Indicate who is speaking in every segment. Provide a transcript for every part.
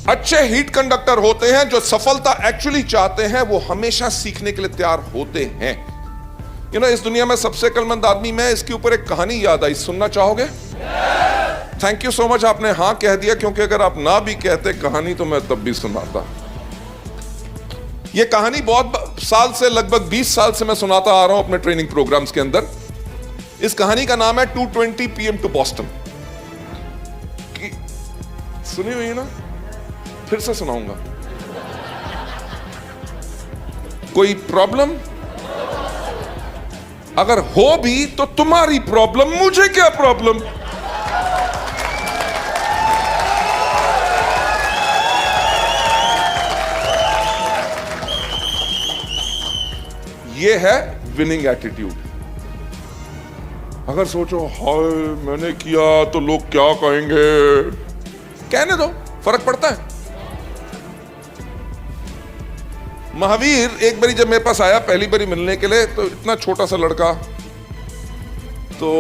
Speaker 1: अच्छे heat conductor होते हैं, जो सफलता एक्चुअली चाहते हैं वो हमेशा सीखने के लिए तैयार होते हैं। इस दुनिया में सबसे अक्लमंद आदमी मैं, इसके ऊपर एक कहानी याद आई, सुनना चाहोगे? थैंक यू सो मच, आपने हां कह दिया, क्योंकि अगर आप ना भी कहते कहानी तो मैं तब भी सुनाता। यह कहानी बहुत साल से, लगभग 20 साल से मैं सुनाता आ रहा हूं अपने ट्रेनिंग प्रोग्राम्स के अंदर। इस कहानी का नाम है 2:20 PM टू बॉस्टन। सुनी हुई ना? फिर से सुनाऊंगा। कोई प्रॉब्लम? अगर हो भी तो तुम्हारी प्रॉब्लम, मुझे क्या प्रॉब्लम? यह है विनिंग एटीट्यूड। अगर सोचो हाय मैंने किया तो लोग क्या कहेंगे, कहने दो, फर्क पड़ता है। महावीर एक बारी जब मेरे पास आया पहली बारी मिलने के लिए, तो इतना छोटा सा लड़का, तो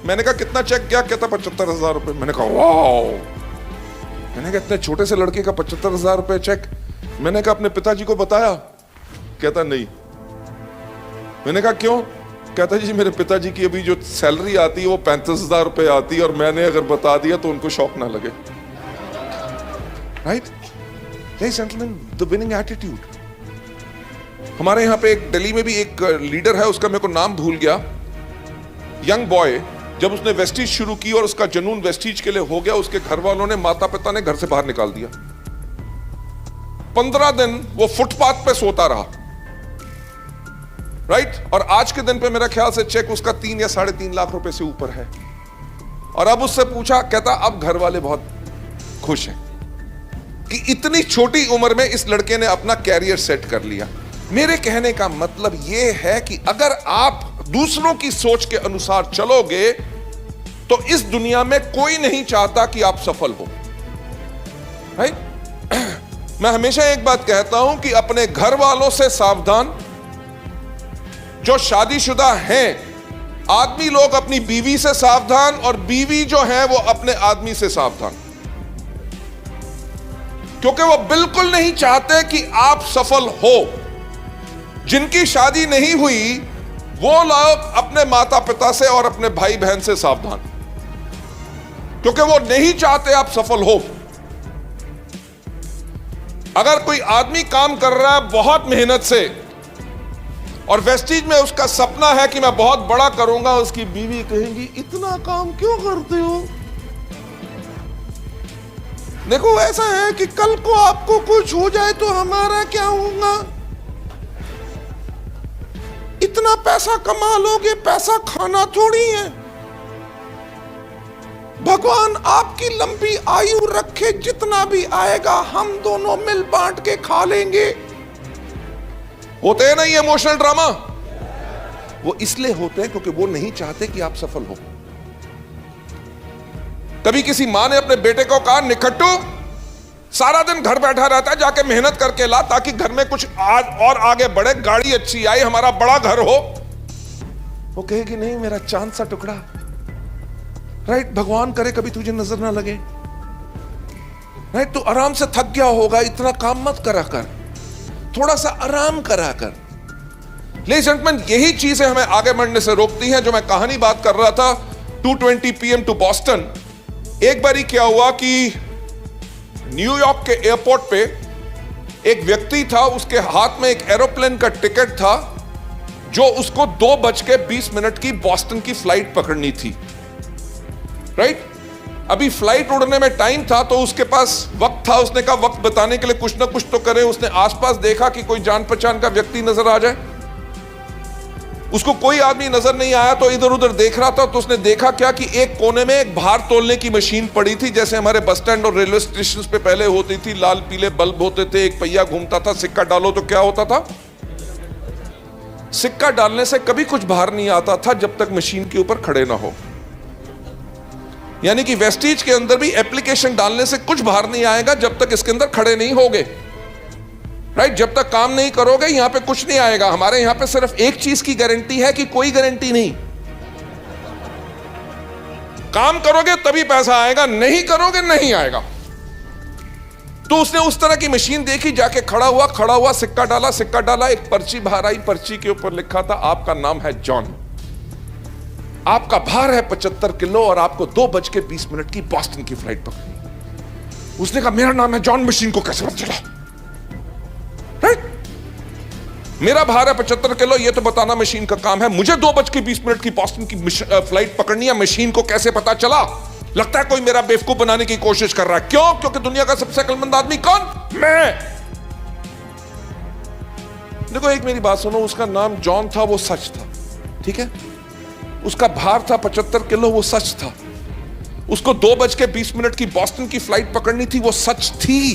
Speaker 1: मैंने कहा कितना चेक किया? कहता 75,000 रुपए। मैंने कहा वाओ। मैंने कहा इतने छोटे से लड़के का 75,000 रुपए चेक? मैंने कहा अपने पिताजी को बताया? कहता नहीं। मैंने कहा क्यों? कहता जी मेरे पिताजी की अभी जो सैलरी आती है वो 35,000 रुपए आती है, और मैंने अगर बता दिया तो उनको शौक ना लगे। Right? Gentleman, the winning attitude. हमारे यहां पे एक दिल्ली में भी एक लीडर है, उसका मेरे को नाम भूल गया। यंग बॉय, जब उसने वेस्टीज शुरू की और उसका जुनून वेस्टीज के लिए हो गया, उसके घर वालों ने, माता पिता ने घर से बाहर निकाल दिया। 15 दिन वो फुटपाथ पे सोता रहा। राइट? और आज के दिन पे मेरा ख्याल से चेक उसका 3 या 3.5 लाख रुपए से ऊपर है। और अब उससे पूछा, कहता अब घर वाले बहुत खुश हैं कि इतनी छोटी उम्र में इस लड़के ने अपना कैरियर सेट कर लिया। मेरे कहने का मतलब यह है कि अगर आप दूसरों की सोच के अनुसार चलोगे तो इस दुनिया में कोई नहीं चाहता कि आप सफल हो। राइट? मैं हमेशा एक बात कहता हूं कि अपने घर वालों से सावधान। जो शादीशुदा हैं, आदमी लोग अपनी बीवी से सावधान, और बीवी जो है वो अपने आदमी से सावधान, क्योंकि वो बिल्कुल नहीं चाहते कि आप सफल हो। जिनकी शादी नहीं हुई वो लोग अपने माता पिता से और अपने भाई बहन से सावधान, क्योंकि वो नहीं चाहते आप सफल हो। अगर कोई आदमी काम कर रहा है बहुत मेहनत से और वेस्टीज में उसका सपना है कि मैं बहुत बड़ा करूंगा, उसकी बीवी कहेंगी इतना काम क्यों करते हो? देखो ऐसा है कि कल को आपको कुछ हो जाए तो हमारा क्या होगा? इतना पैसा कमा लोगे, पैसा खाना थोड़ी है। भगवान आपकी लंबी आयु रखे, जितना भी आएगा हम दोनों मिल बांट के खा लेंगे। होते हैं ना ये इमोशनल ड्रामा? वो इसलिए होते हैं क्योंकि वो नहीं चाहते कि आप सफल हो। कभी किसी मां ने अपने बेटे को कहा निखट्टू सारा दिन घर बैठा रहता है, जाके मेहनत करके ला ताकि घर में कुछ और आगे बढ़े, गाड़ी अच्छी आए, हमारा बड़ा घर हो। वो कहेगी नहीं मेरा चांद सा टुकड़ा। राइट? भगवान करे कभी तुझे नजर ना लगे। राइट? तो आराम से थक गया होगा, इतना काम मत करा कर, थोड़ा सा आराम करा कर। लेडीज जेंटलमैन, यही चीजें हमें आगे बढ़ने से रोकती हैं। जो मैं कहानी बात कर रहा था 2:20 PM टू बॉस्टन। एक बारी क्या हुआ कि न्यूयॉर्क के एयरपोर्ट पे एक व्यक्ति था, उसके हाथ में एक एरोप्लेन का टिकट था, जो उसको 2:20 की बॉस्टन की फ्लाइट पकड़नी थी। राइट? अभी फ्लाइट उड़ने में टाइम था, तो उसके पास वक्त था। उसने कहा वक्त बताने के लिए कुछ ना कुछ तो करें। उसने आसपास देखा कि कोई जान पहचान का व्यक्ति नजर आ जाए। उसको कोई आदमी नजर नहीं आया, तो इधर उधर देख रहा था। तो उसने देखा क्या कि एक कोने में एक भार तोलने की मशीन पड़ी थी, जैसे हमारे बस स्टैंड और रेलवे स्टेशन पे पहले होती थी। लाल पीले बल्ब होते थे, एक पहिया घूमता था, सिक्का डालो तो क्या होता था? सिक्का डालने से कभी कुछ बाहर नहीं आता था जब तक मशीन के ऊपर खड़े ना हो। यानी कि वेस्टीज के अंदर भी एप्लीकेशन डालने से कुछ बाहर नहीं आएगा जब तक इसके अंदर खड़े नहीं होगे। राइट? जब तक काम नहीं करोगे यहां पे कुछ नहीं आएगा। हमारे यहां पे सिर्फ एक चीज की गारंटी है कि कोई गारंटी नहीं। काम करोगे तभी पैसा आएगा, नहीं करोगे नहीं आएगा। तो उसने उस तरह की मशीन देखी, जाके खड़ा हुआ, सिक्का डाला, एक पर्ची बाहर आई। पर्ची के ऊपर लिखा था आपका नाम है जॉन, आपका भार है 75 किलो और आपको 2:20 की बॉस्टन की फ्लाइट पकड़नी। उसने कहा मेरा नाम है जॉन, मशीन को कैसे पता चला? राइट, मेरा भार है 75 किलो, ये तो बताना मशीन का काम है, मुझे 2:20 की बॉस्टन की फ्लाइट पकड़नी है, मशीन को कैसे पता चला? लगता है कोई मेरा बेवकूफ बनाने की कोशिश कर रहा है। क्यों? क्योंकि दुनिया का सबसे अक्लमंद आदमी कौन? मैं। देखो एक मेरी बात सुनो, उसका नाम जॉन था, वो सच था, ठीक है। उसका भार था 75 किलो, वो सच था। उसको 2:20 की बॉस्टन की फ्लाइट पकड़नी थी, वो सच थी।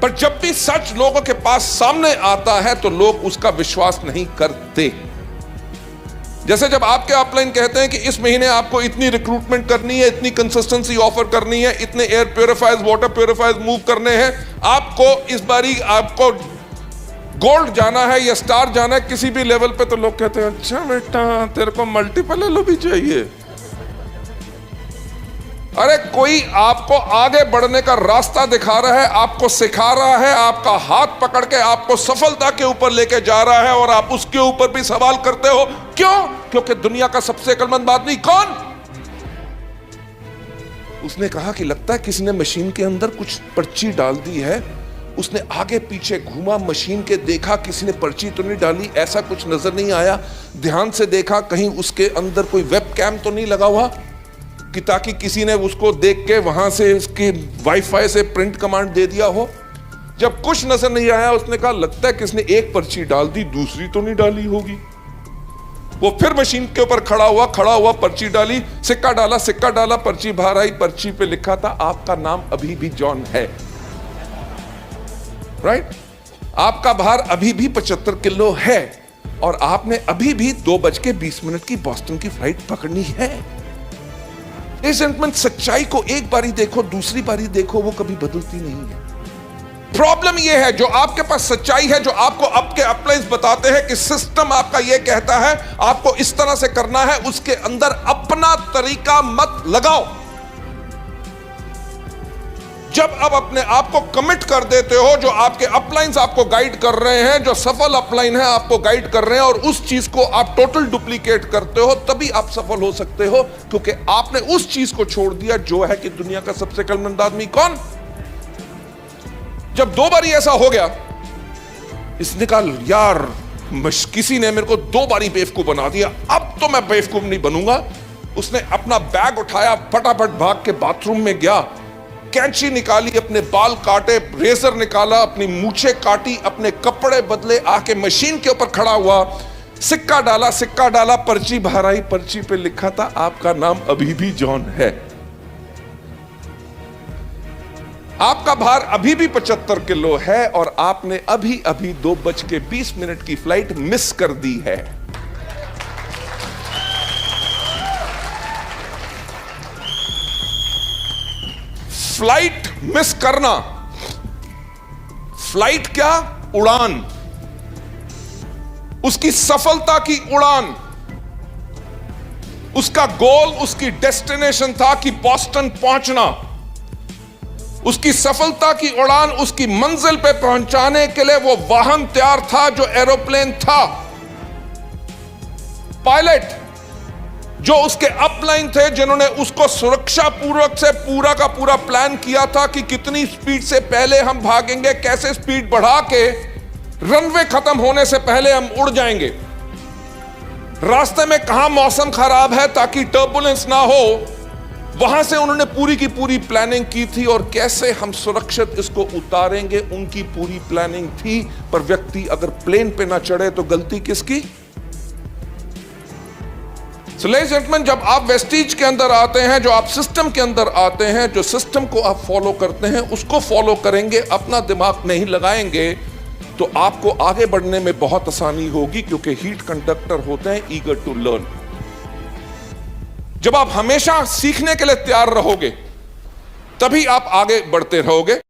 Speaker 1: पर जब भी सच लोगों के पास सामने आता है तो लोग उसका विश्वास नहीं करते। जैसे जब आपके अपलाइन कहते हैं कि इस महीने आपको इतनी रिक्रूटमेंट करनी है, इतनी कंसिस्टेंसी ऑफर करनी है, इतने air purifiers, water purifiers move करने हैं, आपको इस बारी आपको गोल्ड जाना है या स्टार जाना है किसी भी लेवल पे, तो लोग कहते हैं अच्छा बेटा तेरे को मल्टीपल एलओ भी चाहिए। अरे कोई आपको आगे बढ़ने का रास्ता दिखा रहा है, आपको सिखा रहा है, आपका हाथ पकड़ के आपको सफलता के ऊपर लेके जा रहा है और आप उसके ऊपर भी सवाल करते हो। क्यों? क्योंकि दुनिया का सबसे अक्लमंद आदमी कौन? उसने कहा कि लगता है किसी ने मशीन के अंदर कुछ पर्ची डाल दी है। उसने आगे पीछे घूमा, मशीन के देखा किसी ने पर्ची तो नहीं डाली, ऐसा कुछ नजर नहीं आया। ध्यान से देखा कहीं उसके अंदर कोई वेब कैम तो नहीं लगा हुआ कि ताकि किसी ने उसको देख के वहां से उसकी वाईफाई से प्रिंट कमांड दे दिया हो। जब कुछ नजर नहीं आया उसने कहा लगता है किसने एक पर्ची डाल दी, दूसरी तो नहीं डाली होगी। वो फिर मशीन के ऊपर खड़ा हुआ, पर्ची डाली, सिक्का डाला, पर्ची बाहर आई। पर्ची पे लिखा था आपका नाम अभी भी जॉन है। राइट, आपका भार अभी भी 75 किलो है और आपने अभी भी 2:20 की बॉस्टन की फ्लाइट पकड़नी है। सच्चाई को एक बारी देखो, दूसरी बारी देखो, वो कभी बदलती नहीं है। प्रॉब्लम यह है जो आपके पास सच्चाई है, जो आपको आपके अपलाइंस बताते हैं कि सिस्टम आपका यह कहता है आपको इस तरह से करना है, उसके अंदर अपना तरीका मत लगाओ। जब आप अपने आप को कमिट कर देते हो, जो आपके अपलाइंस आपको गाइड कर रहे हैं, जो सफल अपलाइन है आपको गाइड कर रहे हैं, और उस चीज को आप टोटल डुप्लीकेट करते हो, तभी आप सफल हो सकते हो। क्योंकि आपने उस चीज को छोड़ दिया जो है कि दुनिया का सबसे अक्लमंद आदमी कौन। जब 2 बारी ऐसा हो गया, इसने कहा यार किसी ने मेरे को 2 बारी बेवकूफ बना दिया, अब तो मैं बेवकूफ नहीं बनूंगा। उसने अपना बैग उठाया, फटाफट भाग के बाथरूम में गया, कैंची निकाली, अपने बाल काटे, रेजर निकाला, अपनी मूछें काटी, अपने कपड़े बदले, आके मशीन के ऊपर खड़ा हुआ, सिक्का डाला, पर्ची बाहर आई। पर्ची पे लिखा था आपका नाम अभी भी जॉन है, आपका भार अभी भी 75 किलो है और आपने अभी 2:20 की फ्लाइट मिस कर दी है। फ्लाइट मिस करना, फ्लाइट क्या, उड़ान, उसकी सफलता की उड़ान, उसका गोल, उसकी डेस्टिनेशन था कि बॉस्टन पहुंचना। उसकी सफलता की उड़ान, उसकी मंजिल पे पहुंचाने के लिए वो वाहन तैयार था जो एरोप्लेन था। पायलट जो उसके अपलाइन थे, जिन्होंने उसको सुरक्षा पूर्वक से पूरा का पूरा प्लान किया था कि कितनी स्पीड से पहले हम भागेंगे, कैसे स्पीड बढ़ा के रनवे खत्म होने से पहले हम उड़ जाएंगे, रास्ते में कहां मौसम खराब है ताकि टर्बुलेंस ना हो, वहां से उन्होंने पूरी की पूरी प्लानिंग की थी और कैसे हम सुरक्षित इसको उतारेंगे, उनकी पूरी प्लानिंग थी। पर व्यक्ति अगर प्लेन पे ना चढ़े तो गलती किसकी? So, ladies and gentlemen, जब आप वेस्टीज के अंदर आते हैं, जो आप सिस्टम के अंदर आते हैं, जो सिस्टम को आप फॉलो करते हैं, उसको फॉलो करेंगे, अपना दिमाग नहीं लगाएंगे, तो आपको आगे बढ़ने में बहुत आसानी होगी। क्योंकि हीट कंडक्टर होते हैं ईगर टू लर्न। जब आप हमेशा सीखने के लिए तैयार रहोगे, तभी आप आगे बढ़ते रहोगे।